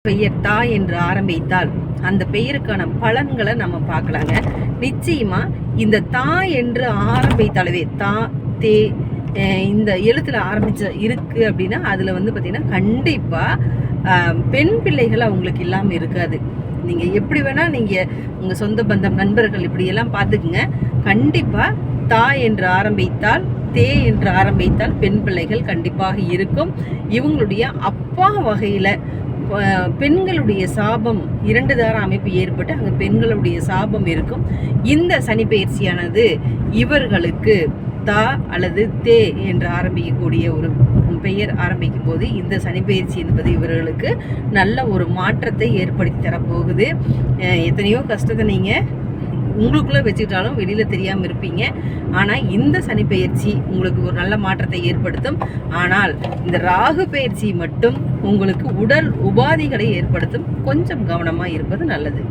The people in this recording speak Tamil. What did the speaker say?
பெயர் தா என்று ஆரம்பித்தால் அந்த பெயருக்கான பலன்களை நம்ம பார்க்கலாங்க. நிச்சயமா இந்த தா என்று ஆரம்பித்தாலவே தா தே இந்த எழுத்துல ஆரம்பிச்ச இருக்கு அப்படின்னா அதுல வந்து பார்த்தீங்கன்னா கண்டிப்பா பெண் பிள்ளைகள் அவங்களுக்கு இல்லாமல் இருக்காது. நீங்க எப்படி வேணா நீங்க உங்க சொந்த பந்தம் நண்பர்கள் இப்படி எல்லாம் பார்த்துக்குங்க. கண்டிப்பா தா என்று ஆரம்பித்தால் தே என்று ஆரம்பித்தால் பெண் பிள்ளைகள் கண்டிப்பாக இருக்கும். இவங்களுடைய அப்பா வகையில பெண்களுடைய சாபம் 2 தார அமைப்பு ஏற்பட்டு அங்கே பெண்களுடைய சாபம் இருக்கும். இந்த சனி பயிற்சியானது இவர்களுக்கு தா அல்லது தே என்று ஆரம்பிக்கக்கூடிய ஒரு பெயர் ஆரம்பிக்கும் போது இந்த சனி பயிற்சி என்பது இவர்களுக்கு நல்ல ஒரு மாற்றத்தை ஏற்படுத்தி தரப்போகுது. எத்தனையோ கஷ்டத்தை நீங்கள் உங்களுக்குள்ளே வச்சுக்கிட்டாலும் வெளியில் தெரியாமல் இருப்பீங்க. ஆனால் இந்த சனி பயிற்சி உங்களுக்கு ஒரு நல்ல மாற்றத்தை ஏற்படுத்தும். ஆனால் இந்த ராகு பயிற்சி மட்டும் உங்களுக்கு உடல் உபாதைகளை ஏற்படுத்தும். கொஞ்சம் கவனமாக இருப்பது நல்லது.